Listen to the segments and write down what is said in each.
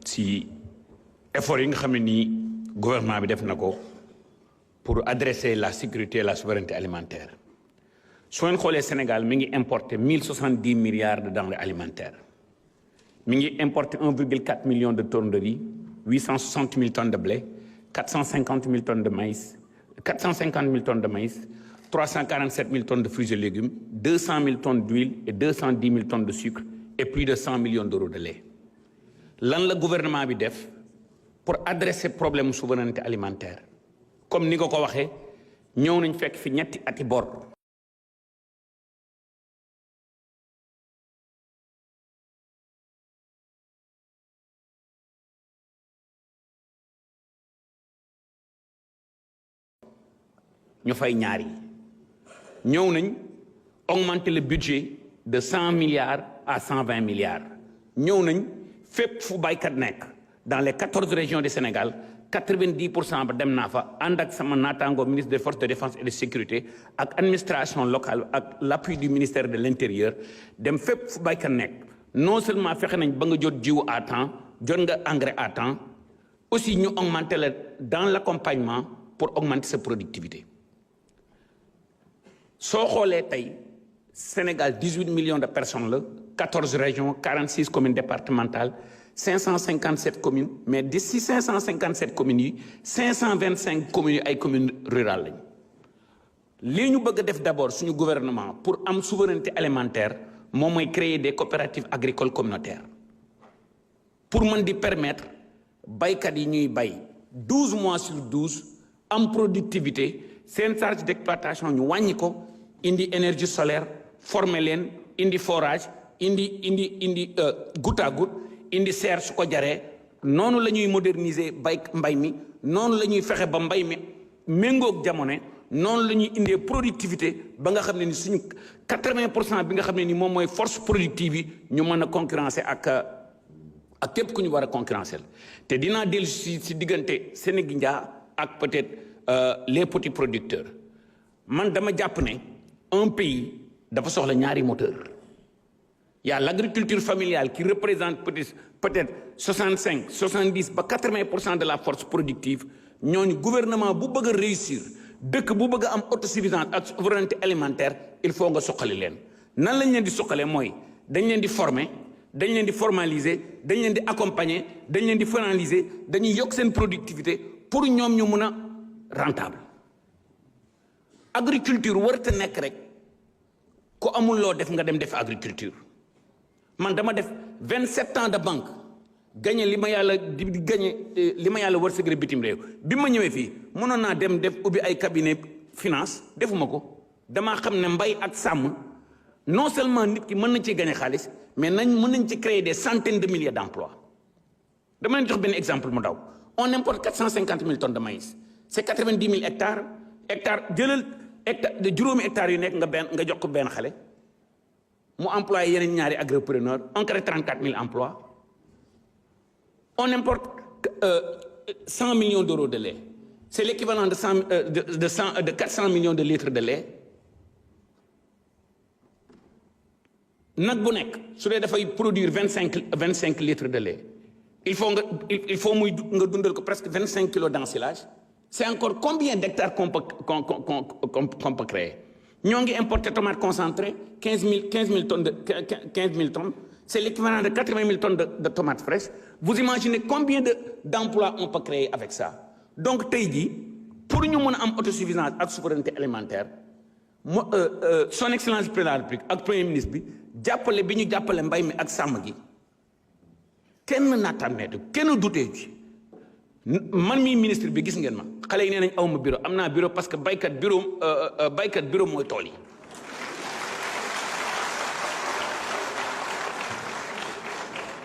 si effort yi nga xam ne nii gouvernement bi def na ko pour adresser la sécurité et la souveraineté alimentaire soo leen xoolee Sénégal mi ngi importer 1070 milliards de denrées alimentaires mi ngi importer 1,4 million de tonnes de riz 860 000 tonnes de blé 450 000 tonnes de maïs 450 000 tonnes de maïs 347 000 tonnes de fruits et légumes 200 000 tonnes d'huile et 210 000 tonnes de sucre et plus de 100 millions d'euros de lait lan la gouvernement bi def pour adresser problème souveraineté alimentaire comme ni nga ko waxee ñëw nañ fekk fi ñetti ati bor ñu fay ñaar yi ñëw nañ augmenter le budget de 100 milliards à 120 milliards ñëw nañ fépp fu baykat nekk dans les 14 régions du Sénégal 90% ba dem naa fa ànd ak sama naataango ministre des forces de défense et de sécurité ak administration locale ak l'appui du ministère de l'intérieur dem fépp fu baykat nekk non seulement fexe nañ ba nga jot jiwu à temps jot nga engrais à temps aussi ñu augmenter la dans l'accompagnement pour augmenter sa productivité soo xoolee tey Sénégal 18 millions de personnes la 14 régions 46 communes départementales 557 communes mais d'ici 557 communes yi 525 communes yi ay communes rurales lañ lii ñu bëgg a def d'abord suñu gouvernement pour am souveraineté alimentaire moom mooy créer des coopératives agricoles communautaires pour mën di permettre baykat yi ñuy bay 12 mois sur 12 am productivité seen charge d'exploitation ñu wàññi ko indi énergie solaire former leen indi forage indi goutte à goutte indi serre su ko jaree noonu la ñuy moderniser mbay mi noonu la ñuy fexe ba mbay mi méngoog jamono noonu la ñuy indee productivité ba nga xam ne ni suñu 80% bi nga xam ne ni moom mooy force productive yi ñu mën a concurrencer ak képp ku ñu war a concurrencer te dinaa dellu si diggante Sénégal ak peut-être les petits producteurs man dama jàpp ne un pays dafa soxla ñaari moteur il y a l'agriculture familiale qui représente peut-être 65 70 ba 80% de la force productive ñooñu gouvernement bu bëgg a réussir dëkk bu bëgg a am autosuffisance ak souveraineté alimentaire il faut nga suqali leen nan lañ leen di suqalee mooy dañ leen di former dañ leen di formaliser dañ leen di accompagner dañ leen di finaliser dañuy yokk seen productivité pour ñoom ñu mun a rentable agriculture warta nekk rek ku amul loo def nga dem def agriculture man dama def 27 ans de banque gagné li ma yàlla di gagné li ma yàlla wërsëgale bitim réew bi ma ñëwee fii mënoon naa dem def ubbi ay cabinet finance defuma ko damaa xam ne mbay ak sàmm non seulement nit ki mën nañ ci gagné xaalis mais mën nañ ci créer des centaines de milliers d'emplois dama leen jox benn exemple mu ndaw on importe 450 000 tonnes de maïs c'est 90 000 hectares jëlal hectare de juróomi hectares yu nekk nga jox ko benn xale mu employé yeneen ñaari agripreneurs on crée 34 000 emplois on importe 100 millions d'euros de lait c'est l'équivalent de 400 millions de litres de lait nag bu nekk su dee dafay produire 25 litres de lait il faut muy nga dundal ko presque 25 kilos d'ensilage c'est encore combien d'hectares qu'on peut créer ñoo ngi importer tomate concentrée 15 000 tonnes c'est l'équivalent de 80 000 tonnes de tomates fraîches vous imaginez combien d'emplois on peut créer avec ça donc tey jii pour ñu mën a am autosuffisance ak souveraineté alimentaire son excellence président de la République ak premier ministre bi jàppale bi ñu jàppale mbay mi ak sàmm gi kenn naataanneetu kenn dutee ci man mii ministre bi gis ngeen ma xale yi nee nañ awma bureau am naa bureau parce que baykat bureau mooy tool yi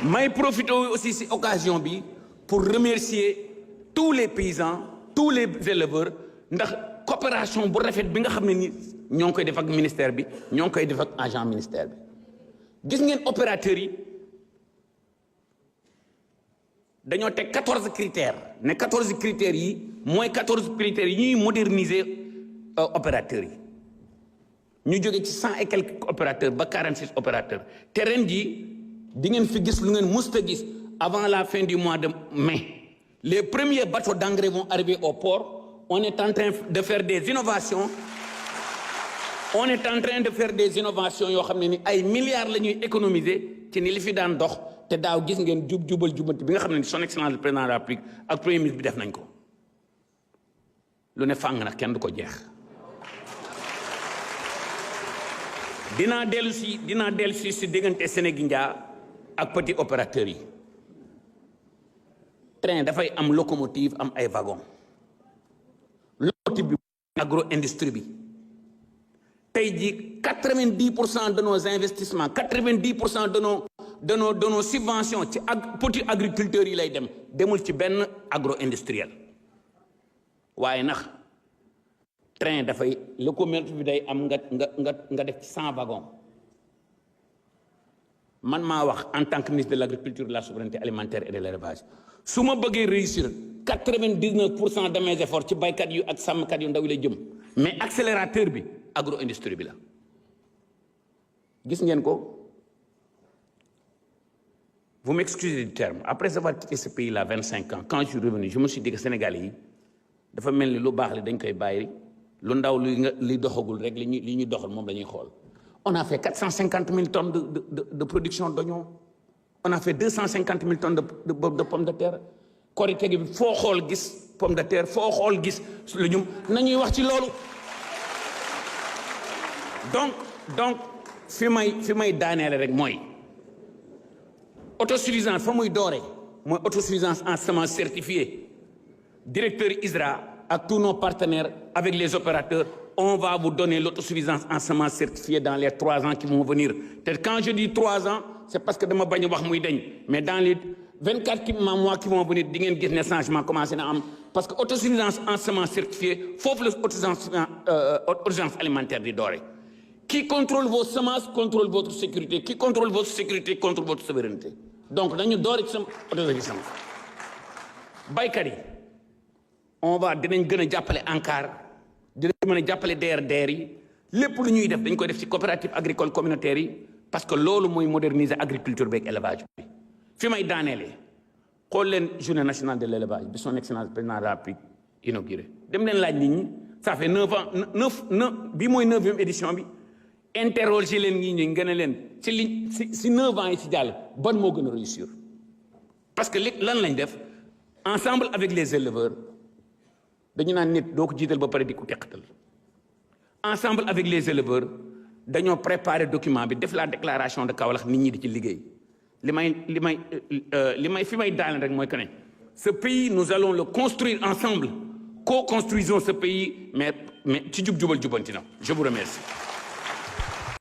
may profiter aussi ci occasion bi pour remercier tous les paysans tous les éleveurs ndax coopération bu rafet bi nga xam ne ni ñoo ngi koy def ak ministère bi ñoo ngi koy def ak agent ministère bi gis ngeen opérateurs yi dañoo teg 14 critères ne 14 critères yi mooy 14 critères yi ñuy moderniser opérateurs yi ñu jóge ci 100 et quelques opérateurs ba 46 opérateurs te ren jii di ngeen fi gis lu ngeen musta gis avant la fin du mois de mai. Les premiers bateaux d'engrais vont arriver au port. On est en train de faire des innovations. On est en train de faire des innovations yoo xam ne ni ay milliards la ñuy économiser ci ni li fi daan dox te daaw gis ngeen jubal jubanti bi nga xam ne ni son excellence le président de la République ak premier ministre bi def nañ ko lu ne fàng nag kenn du ko jeex. dinaa dellu si diggante Sénégindia ak petit opérateurs yi. train dafay am locomotive am ay wagon locomotive bi agro industrie bi tey jii 90% de nos investissements 90% de nos subventions ci petit agriculteurs yi lay demul ci benn agro industriel waaye nag train dafay locomotive bi day am nga def 100 wagons man maa wax en tant que ministre de l'agriculture de la souveraineté alimentaire et de l'élevage su ma bëggee réussir 99% de mes efforts ci baykat yu ak sàmmkat yu ndaw yi lay jëm mais accélérateur bi agro-industrie bi la gis ngeen ko. Vous m'excusez du terme après avoir quitté ce pays là 25 ans quand je suis revenu je me suis dit que Sénégalais yi dafa mel ni lu baax li dañ koy bàyyi lu ndaw li doxagul rek li ñuy doxal moom la ñuy xool. On a fait 450 000 tonnes de production d'oignons. On a fait 250 000 tonnes de pommes de terre. Korité gi foo xool gis pomme de terre foo xool gis lu ñu nañuy wax ci loolu. donc fi may daaneele rek mooy autosuffisance fa muy doore mooy autosuffisance en semences certifiées. Directeur ISRA ak tous nos partenaires avec les opérateurs. On va vous donner l'autosuffisance en semences certifiées dans les 3 ans qui vont venir. Quand je dis 3 ans, c'est parce que je ne vais pas dire mais dans les 24 mois qui vont venir, vous allez voir changement commencer à parce que l'autosuffisance en semences certifiées, il faut que l'autosuffisance alimentaire de doré. Qui contrôle vos semences contrôle votre sécurité. Qui contrôle votre sécurité contrôle votre souveraineté. Donc, nous devons autosuffisance. Baykari, on va donner encore. dinañ mën a jàppale DRDR yi lépp lu ñuy def dañ koy def ci coopérative agricole communautaire yi parce que loolu mooy moderniser agriculture beeg élevage bi fi may daaneelee xool leen journée nationale de l'élevage bi son excellence président de la République inauguré dem leen laaj nit ñi ça fait 9 ans 9 bi mooy 9e édition bi interroger leen ñi ñu gën a leen si 9 ans yi si jàll ban moo gën a réussir parce que lan lañ def ensemble avec les éleveurs dañu naan nit doo ko jiital ba pare di ko teqatal ensemble avec les éleveurs dañoo préparer document bi def la déclaration de Kaolack nit ñi di ci liggéey li may fi may daal rek mooy que ne ce pays nous allons le construire ensemble co-construisons ce pays mais ci jubal jubanti na je vous remercie.